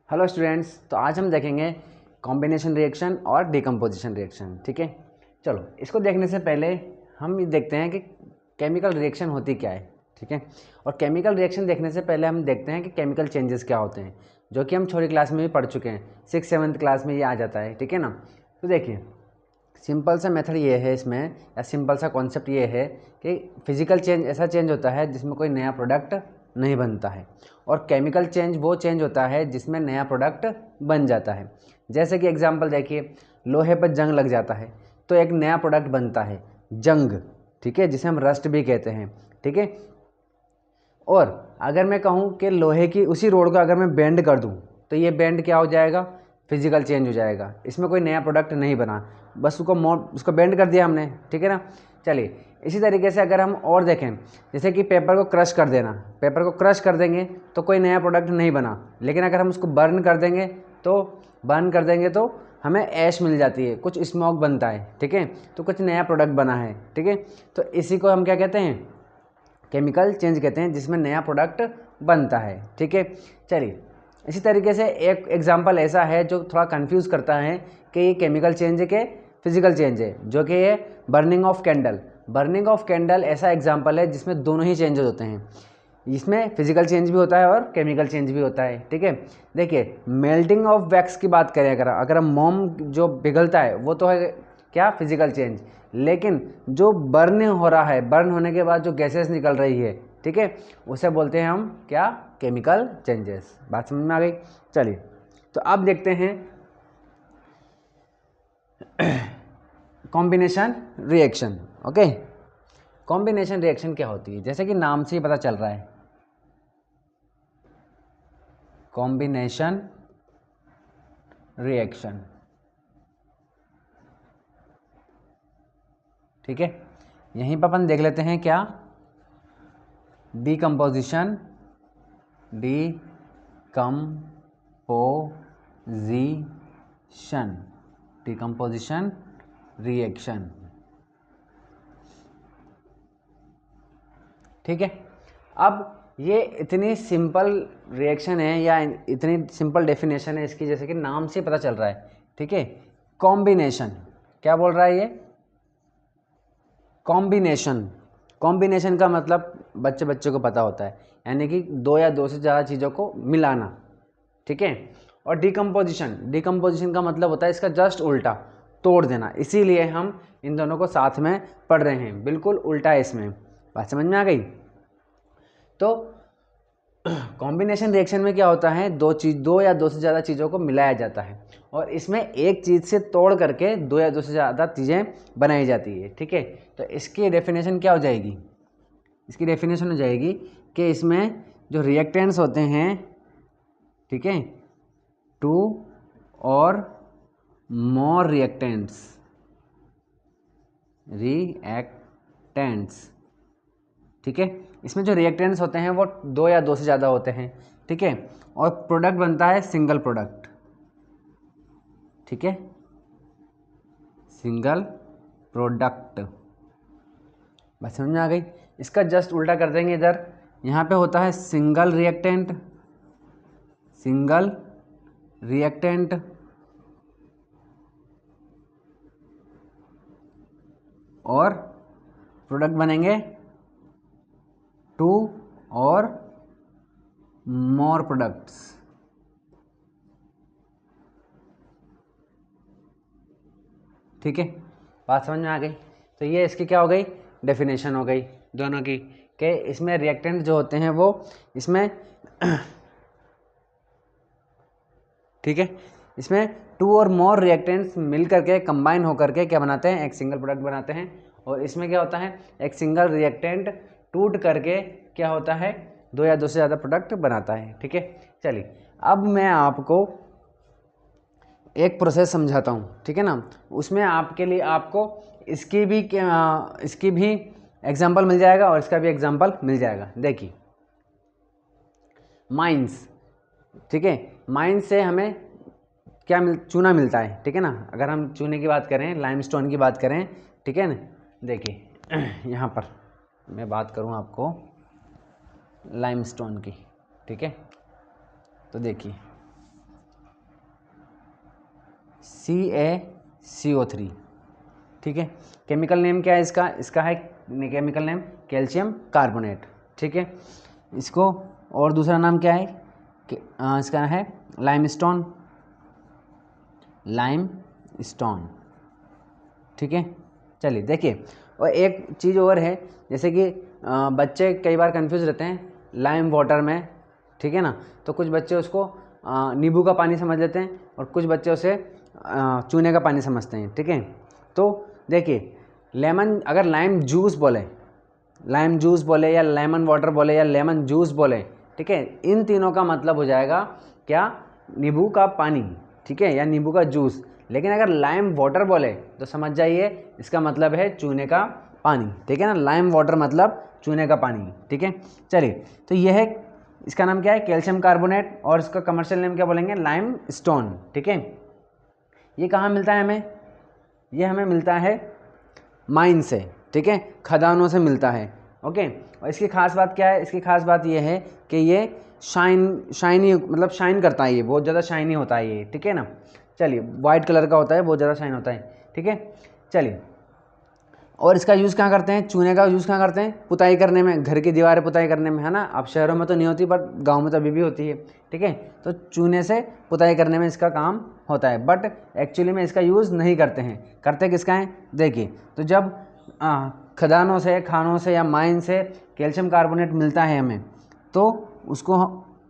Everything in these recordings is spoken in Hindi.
हेलो स्टूडेंट्स, तो आज हम देखेंगे कॉम्बिनेशन रिएक्शन और डिकम्पोजिशन रिएक्शन। ठीक है, चलो इसको देखने से पहले हम ये देखते हैं कि केमिकल रिएक्शन होती क्या है। ठीक है, और केमिकल रिएक्शन देखने से पहले हम देखते हैं कि केमिकल चेंजेस क्या होते हैं, जो कि हम छोटी क्लास में भी पढ़ चुके हैं। 6-7 क्लास में ये आ जाता है। ठीक है ना। तो देखिए, सिंपल सा मेथड ये है इसमें, या सिंपल सा कॉन्सेप्ट ये है कि फिजिकल चेंज ऐसा चेंज होता है जिसमें कोई नया प्रोडक्ट नहीं बनता है, और केमिकल चेंज वो चेंज होता है जिसमें नया प्रोडक्ट बन जाता है। जैसे कि एग्जांपल देखिए, लोहे पर जंग लग जाता है तो एक नया प्रोडक्ट बनता है, जंग। ठीक है, जिसे हम रस्ट भी कहते हैं। ठीक है, और अगर मैं कहूँ कि लोहे की उसी रोड को अगर मैं बेंड कर दूँ तो ये बेंड क्या हो जाएगा, फिजिकल चेंज हो जाएगा। इसमें कोई नया प्रोडक्ट नहीं बना, बस उसको बेंड कर दिया हमने। ठीक है ना। चलिए, इसी तरीके से अगर हम और देखें, जैसे कि पेपर को क्रश कर देना, पेपर को क्रश कर देंगे तो कोई नया प्रोडक्ट नहीं बना, लेकिन अगर हम उसको बर्न कर देंगे तो हमें ऐश मिल जाती है, कुछ स्मोक बनता है। ठीक है, तो कुछ नया प्रोडक्ट बना है। ठीक है, तो इसी को हम क्या कहते हैं, केमिकल चेंज कहते हैं, जिसमें नया प्रोडक्ट बनता है। ठीक है, चलिए इसी तरीके से एक एग्जांपल ऐसा है जो थोड़ा कंफ्यूज करता है कि ये केमिकल चेंज है कि फिजिकल चेंज है, जो कि ये burning of candle. Burning of candle ऐसा एग्जांपल है जिसमें दोनों ही चेंजेस होते हैं, इसमें फिजिकल चेंज भी होता है और केमिकल चेंज भी होता है। ठीक है, देखिए मेल्टिंग ऑफ वैक्स की बात करें, अगर हम मोम जो पिघलता है वो तो है क्या, फिजिकल चेंज। लेकिन जो बर्न हो रहा है, बर्न होने के बाद जो गैसेस निकल रही है, ठीक है, उसे बोलते हैं हम क्या, केमिकल चेंजेस। बात समझ में आ गई। चलिए, तो अब देखते हैं combination reaction. Okay, combination reaction क्या होती है, जैसे कि नाम से ही पता चल रहा है, कॉम्बिनेशन रिएक्शन। ठीक है, यहीं पर अपन देख लेते हैं क्या, डिकम्पोजिशन, डिकम्पोजिशन रिएक्शन। ठीक है, अब ये इतनी सिंपल रिएक्शन है, या इतनी सिंपल डेफिनेशन है इसकी, जैसे कि नाम से पता चल रहा है। ठीक है, कॉम्बिनेशन, क्या बोल रहा है ये, कॉम्बिनेशन। कॉम्बिनेशन का मतलब बच्चे बच्चे को पता होता है, यानी कि दो या दो से ज़्यादा चीज़ों को मिलाना। ठीक है, और डिकम्पोजिशन का मतलब होता है इसका जस्ट उल्टा, तोड़ देना। इसीलिए हम इन दोनों को साथ में पढ़ रहे हैं, बिल्कुल उल्टा है इसमें। बात समझ में आ गई। तो कॉम्बिनेशन रिएक्शन में क्या होता है, दो या दो से ज़्यादा चीज़ों को मिलाया जाता है, और इसमें एक चीज़ से तोड़ करके दो या दो से ज़्यादा चीज़ें बनाई जाती है। ठीक है, तो इसकी डेफिनेशन क्या हो जाएगी, इसकी डेफिनेशन हो जाएगी कि इसमें जो रिएक्टेंट्स होते हैं, ठीक है, टू और मोर रिएक्टेंट्स। ठीक है, इसमें जो रिएक्टेंट्स होते हैं वो दो या दो से ज़्यादा होते हैं। ठीक है, और प्रोडक्ट बनता है सिंगल प्रोडक्ट। ठीक है, सिंगल प्रोडक्ट। बस समझ में आ गई। इसका जस्ट उल्टा कर देंगे इधर, यहाँ पे होता है सिंगल रिएक्टेंट और प्रोडक्ट बनेंगे टू और मोर प्रोडक्ट्स। ठीक है, बात समझ में आ गई। तो ये इसकी क्या हो गई, डेफिनेशन हो गई दोनों की, कि इसमें रिएक्टेंट जो होते हैं वो इसमें ठीक है, इसमें टू और मोर रिएक्टेंट्स मिल करके कंबाइन होकर के क्या बनाते हैं, एक सिंगल प्रोडक्ट बनाते हैं। और इसमें क्या होता है, एक सिंगल रिएक्टेंट टूट करके क्या होता है, दो या दो से ज़्यादा प्रोडक्ट बनाता है। ठीक है, चलिए अब मैं आपको एक प्रोसेस समझाता हूँ। ठीक है ना, उसमें आपके लिए आपको इसकी भी एग्जाम्पल मिल जाएगा और इसका भी एग्जाम्पल मिल जाएगा। देखिए, माइंस। ठीक है, माइंस से हमें क्या चूना मिलता है। ठीक है ना, अगर हम चूने की बात करें, लाइमस्टोन की बात करें, ठीक है ना, देखिए यहाँ पर मैं बात करूँ आपको लाइमस्टोन की। ठीक है, तो देखिए CaCO3, ठीक है। केमिकल नेम क्या है इसका? इसका है केमिकल नेम कैल्शियम कार्बोनेट, ठीक है। इसको और दूसरा नाम क्या है इसका है लाइमस्टोन, ठीक है। चलिए देखिए, और एक चीज़ और है, जैसे कि बच्चे कई बार कंफ्यूज रहते हैं लाइम वाटर में, ठीक है ना। तो कुछ बच्चे उसको नींबू का पानी समझ लेते हैं और कुछ बच्चे उसे चूने का पानी समझते हैं, ठीक है। तो देखिए, लेमन अगर लाइम जूस बोले या लेमन वाटर बोले या लेमन जूस बोले, ठीक है, इन तीनों का मतलब हो जाएगा क्या? नींबू का पानी, ठीक है, या नींबू का जूस। लेकिन अगर लाइम वाटर बोले तो समझ जाइए इसका मतलब है चूने का पानी, ठीक है ना। लाइम वाटर मतलब चूने का पानी, ठीक है। चलिए, तो यह है, इसका नाम क्या है? कैल्शियम कार्बोनेट, और इसका कमर्शियल नेम क्या बोलेंगे? लाइम स्टोन, ठीक है। ये कहाँ मिलता है हमें? ये हमें मिलता है माइन से, ठीक है, खदानों से मिलता है, ओके। और इसकी खास बात क्या है? इसकी खास बात ये है कि ये शाइनी मतलब शाइन करता है, ये बहुत ज़्यादा शाइनी होता है ये, ठीक है ना। चलिए, वाइट कलर का होता है, बहुत ज़्यादा शाइन होता है, ठीक है। चलिए, और इसका यूज़ कहाँ करते हैं? चूने का यूज़ कहाँ करते हैं? पुताई करने में, घर की दीवारें पुताई करने में, है ना। अब शहरों में तो नहीं होती, बट गांव में तो अभी भी होती है, ठीक है। तो चूने से पुताई करने में इसका काम होता है, बट एक्चुअली में इसका यूज़ नहीं करते हैं। करते किसका है? देखिए, तो जब खदानों से, खानों से या माइन से कैल्शियम कार्बोनेट मिलता है हमें, तो उसको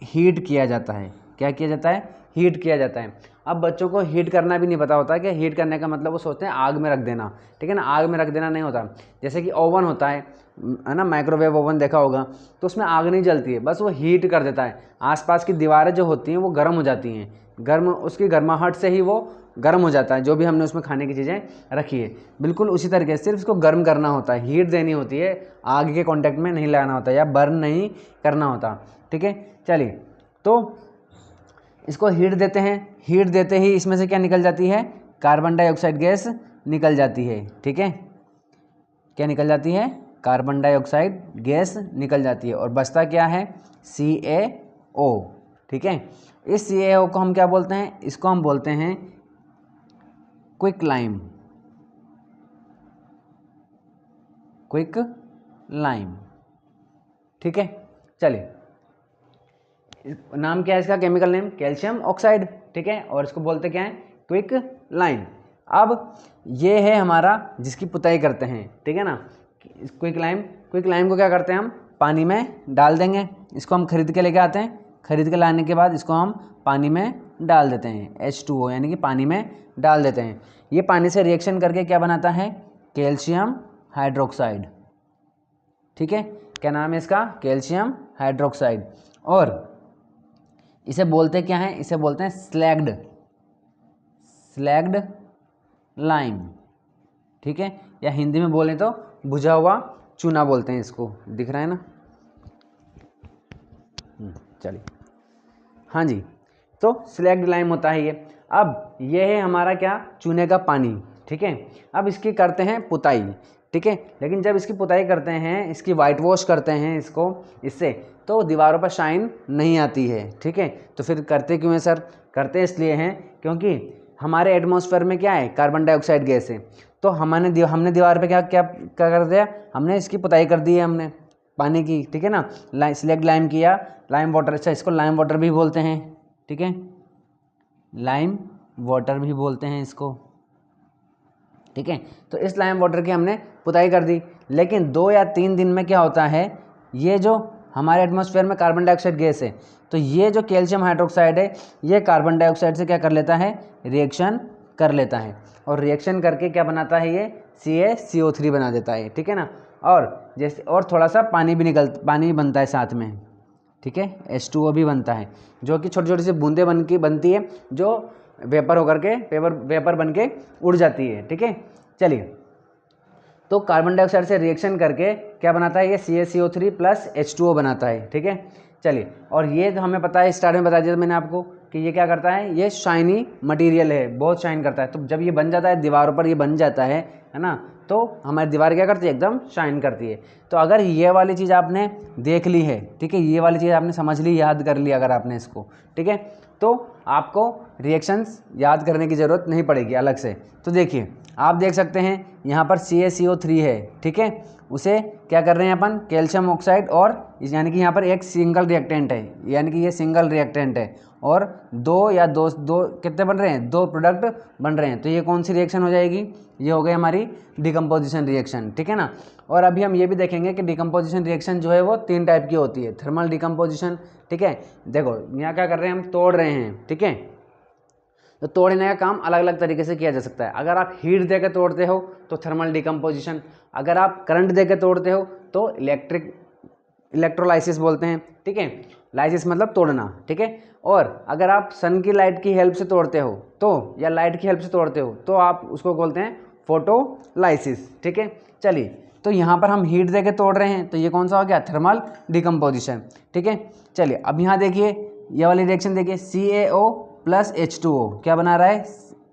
हीट किया जाता है। क्या किया जाता है? हीट किया जाता है। अब बच्चों को हीट करना भी नहीं पता होता कि हीट करने का मतलब वो सोचते हैं आग में रख देना, ठीक है ना। आग में रख देना नहीं होता। जैसे कि ओवन होता है ना, माइक्रोवेव ओवन देखा होगा, तो उसमें आग नहीं जलती है, बस वो हीट कर देता है। आसपास की दीवारें जो होती हैं वो गर्म हो जाती हैं, उसकी गर्माहट से ही वो गर्म हो जाता है, जो भी हमने उसमें खाने की चीज़ें रखी है। बिल्कुल उसी तरीके से सिर्फ इसको गर्म करना होता है, हीट देनी होती है, आग के कॉन्टैक्ट में नहीं लगाना होता या बर्न नहीं करना होता, ठीक है। चलिए, तो इसको हीट देते हैं, हीट देते ही इसमें से क्या निकल जाती है? कार्बन डाइऑक्साइड गैस निकल जाती है, ठीक है। क्या निकल जाती है? कार्बन डाइऑक्साइड गैस निकल जाती है, और बचता क्या है? CaO, ठीक है। इस CaO को हम क्या बोलते हैं? इसको हम बोलते हैं क्विक लाइम, ठीक है। चलिए, नाम क्या है इसका? केमिकल नेम कैल्शियम ऑक्साइड, ठीक है, और इसको बोलते क्या है? Quick lime. अब ये है हमारा जिसकी पुताई करते हैं, ठीक है ना, क्विक लाइम को क्या करते हैं? हम पानी में डाल देंगे। इसको हम खरीद के लेके आते हैं, खरीद के लाने के बाद इसको हम पानी में डाल देते हैं, H2O यानी कि पानी में डाल देते हैं। ये पानी से रिएक्शन करके क्या बनाता है? कैल्शियम हाइड्रोक्साइड, ठीक है। क्या नाम है इसका? Calcium hydroxide. और इसे बोलते क्या हैं? इसे बोलते हैं स्लैग्ड लाइम, ठीक है, या हिंदी में बोलें तो बुझा हुआ चूना बोलते हैं इसको। दिख रहा है ना? चलिए, हाँ जी, तो स्लैग्ड लाइम होता है ये। अब ये है हमारा क्या? चूने का पानी, ठीक है। अब इसकी करते हैं पुताई, ठीक है। लेकिन जब इसकी पुताई करते हैं, इसकी वाइट वॉश करते हैं इससे, तो दीवारों पर शाइन नहीं आती है, ठीक है। तो फिर करते क्यों है सर? करते इसलिए हैं क्योंकि हमारे एटमॉस्फेयर में क्या है? कार्बन डाइऑक्साइड गैस है। तो हमने दीवार पे क्या क्या क्या कर दिया? हमने इसकी पुताई कर दी है हमने पानी की, ठीक है ना। स्लैग्ड लाइम किया, लाइम वाटर, अच्छा इसको लाइम वाटर भी बोलते हैं, ठीक है, लाइम वाटर भी बोलते हैं इसको, ठीक है। तो इस लाइम वाटर की हमने पुताई कर दी, लेकिन 2 या 3 दिन में क्या होता है? ये जो हमारे एटमॉस्फेयर में कार्बन डाइऑक्साइड गैस है, तो ये जो कैल्शियम हाइड्रोक्साइड है, ये कार्बन डाइऑक्साइड से क्या कर लेता है? रिएक्शन कर लेता है, और रिएक्शन करके क्या बनाता है? ये CaCO3 बना देता है, ठीक है ना। और जैसे और थोड़ा सा पानी भी बनता है साथ में, ठीक है, H2O भी बनता है, जो कि छोटी छोटी सी बूंदें बनती है, जो वेपर होकर के वेपर बन के उड़ जाती है, ठीक है। चलिए, तो कार्बन डाइऑक्साइड से रिएक्शन करके क्या बनाता है? ये CaCO3 प्लस H2O बनाता है, ठीक है। चलिए, और ये तो हमें पता है, स्टार्ट में बता दिया था मैंने आपको कि ये क्या करता है, ये शाइनी मटेरियल है, बहुत शाइन करता है। तो जब ये बन जाता है दीवारों पर, ये बन जाता है ना, तो हमारी दीवार क्या करती है, एकदम शाइन करती है। तो अगर ये वाली चीज़ आपने देख ली है, ठीक है, ये वाली चीज़ आपने समझ ली, याद कर ली अगर आपने इसको, ठीक है, तो आपको रिएक्शंस याद करने की ज़रूरत नहीं पड़ेगी अलग से। तो देखिए आप देख सकते हैं यहाँ पर CaCO3 है, ठीक है, उसे क्या कर रहे हैं अपन, कैल्शियम ऑक्साइड, और यानी कि यहाँ पर एक सिंगल रिएक्टेंट है, यानी कि ये सिंगल रिएक्टेंट है, और दो कितने बन रहे हैं, 2 प्रोडक्ट बन रहे हैं। तो ये कौन सी रिएक्शन हो जाएगी, ये हो गई हमारी डिकम्पोजिशन रिएक्शन, ठीक है ना। और अभी हम ये भी देखेंगे कि डिकम्पोजिशन रिएक्शन जो है वो 3 टाइप की होती है। थर्मल डिकम्पोजिशन, ठीक है, देखो यहाँ क्या कर रहे हैं, हम तोड़ रहे हैं, ठीक है, तो तोड़ने का काम अलग अलग तरीके से किया जा सकता है। अगर आप हीट दे के तोड़ते हो तो थर्मल डिकम्पोजिशन, अगर आप करंट दे के तोड़ते हो तो इलेक्ट्रोलाइसिस बोलते हैं, ठीक है, लाइसिस मतलब तोड़ना, ठीक है। और अगर आप सन की लाइट की हेल्प से तोड़ते हो तो, या लाइट की हेल्प से तोड़ते हो तो आप उसको बोलते हैं फोटोलाइसिस, ठीक है। चलिए, तो यहाँ पर हम हीट दे के तोड़ रहे हैं, तो ये कौन सा हो गया, थर्मल डिकम्पोजिशन, ठीक है। चलिए अब यहाँ देखिए, ये वाली रिएक्शन देखिए, CaO प्लस H2O क्या बना रहा है,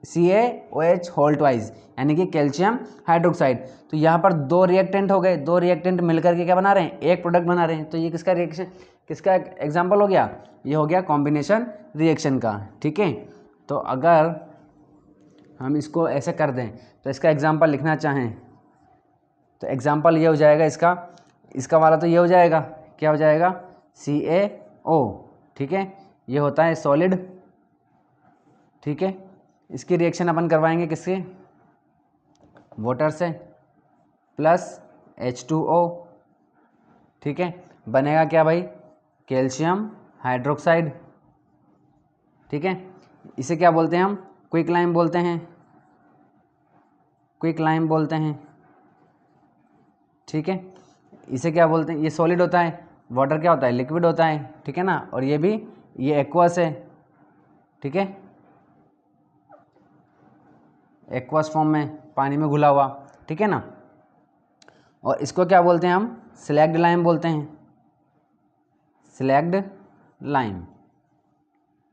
CaOH होल ट्वाइस, यानी कि कैल्शियम हाइड्रोक्साइड। तो यहाँ पर 2 रिएक्टेंट हो गए, 2 रिएक्टेंट मिलकर के क्या बना रहे हैं, एक प्रोडक्ट बना रहे हैं। तो ये किसका रिएक्शन, किसका एग्जाम्पल हो गया, ये हो गया कॉम्बिनेशन रिएक्शन का, ठीक है। तो अगर हम इसको ऐसे कर दें, तो इसका एग्जाम्पल लिखना चाहें तो एग्जाम्पल ये हो जाएगा, इसका वाला तो ये हो जाएगा, क्या हो जाएगा, CaO, ठीक है, ये होता है सॉलिड, ठीक है। इसकी रिएक्शन अपन करवाएंगे किससे, वाटर से, प्लस H2O, ठीक है, बनेगा क्या भाई, कैल्शियम हाइड्रोक्साइड, ठीक है। इसे क्या बोलते हैं हम, क्विक लाइम बोलते हैं, क्विक लाइम बोलते हैं, ठीक है। इसे क्या बोलते हैं, ये सॉलिड होता है, वाटर क्या होता है, लिक्विड होता है, ठीक है ना। और ये भी, ये एक्वस है, ठीक है, एक्वस फॉर्म में, पानी में घुला हुआ, ठीक है ना। और इसको क्या बोलते हैं हम, स्लैग्ड लाइम बोलते हैं, स्लैग्ड लाइम,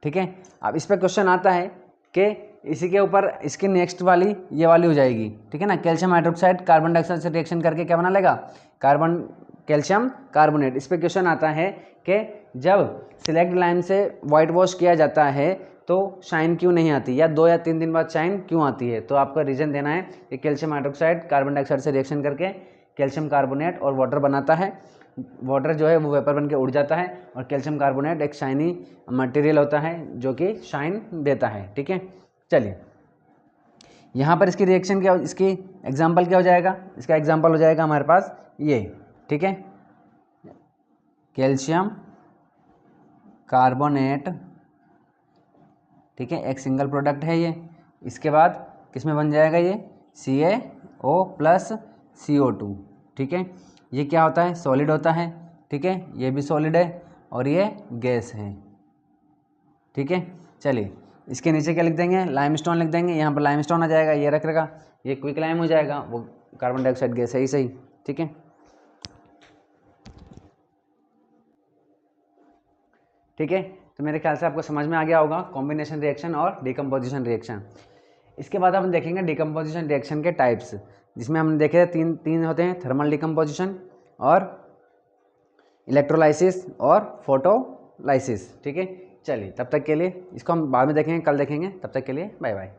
ठीक है। अब इस पर क्वेश्चन आता है कि इसी के ऊपर इसकी नेक्स्ट वाली ये वाली हो जाएगी, ठीक है ना, कैल्शियम हाइड्रोक्साइड कार्बन डाइऑक्साइड से रिएक्शन करके क्या बना लेगा, कैल्शियम कार्बोनेट। इस पर क्वेश्चन आता है कि जब स्लैग्ड लाइम से वाइट वॉश किया जाता है तो शाइन क्यों नहीं आती, या 2 या 3 दिन बाद शाइन क्यों आती है। तो आपका रीजन देना है कि कैल्शियम हाइड्रोक्साइड कार्बन डाइऑक्साइड से रिएक्शन करके कैल्शियम कार्बोनेट और वाटर बनाता है, वाटर जो है वो वेपर बन के उड़ जाता है, और कैल्शियम कार्बोनेट एक शाइनी मटेरियल होता है जो कि शाइन देता है, ठीक है। चलिए यहाँ पर इसकी रिएक्शन क्या, इसकी एग्जाम्पल क्या हो जाएगा, इसका एग्जाम्पल हो जाएगा हमारे पास ये, ठीक है, कैल्शियम कार्बोनेट, ठीक है, एक सिंगल प्रोडक्ट है ये। इसके बाद किस में बन जाएगा ये, CaO प्लस CO2, ठीक है। ये क्या होता है, सॉलिड होता है, ठीक है, ये भी सॉलिड है, और ये गैस है, ठीक है। चलिए इसके नीचे क्या लिख देंगे, लाइमस्टोन लिख देंगे, यहाँ पर लाइमस्टोन आ जाएगा, ये रख रहेगा, ये क्विक लाइम हो जाएगा, वो कार्बन डाइऑक्साइड गैस है ही सही, ठीक है। ठीक है, तो मेरे ख्याल से आपको समझ में आ गया होगा कॉम्बिनेशन रिएक्शन और डिकम्पोजिशन रिएक्शन। इसके बाद हम देखेंगे डिकम्पोजिशन रिएक्शन के टाइप्स, जिसमें हमने देखे थे तीन होते हैं, थर्मल डिकम्पोजिशन और इलेक्ट्रोलाइसिस और फोटोलाइसिस, ठीक है। चलिए तब तक के लिए, इसको हम बाद में देखेंगे, कल देखेंगे, तब तक के लिए बाय बाय।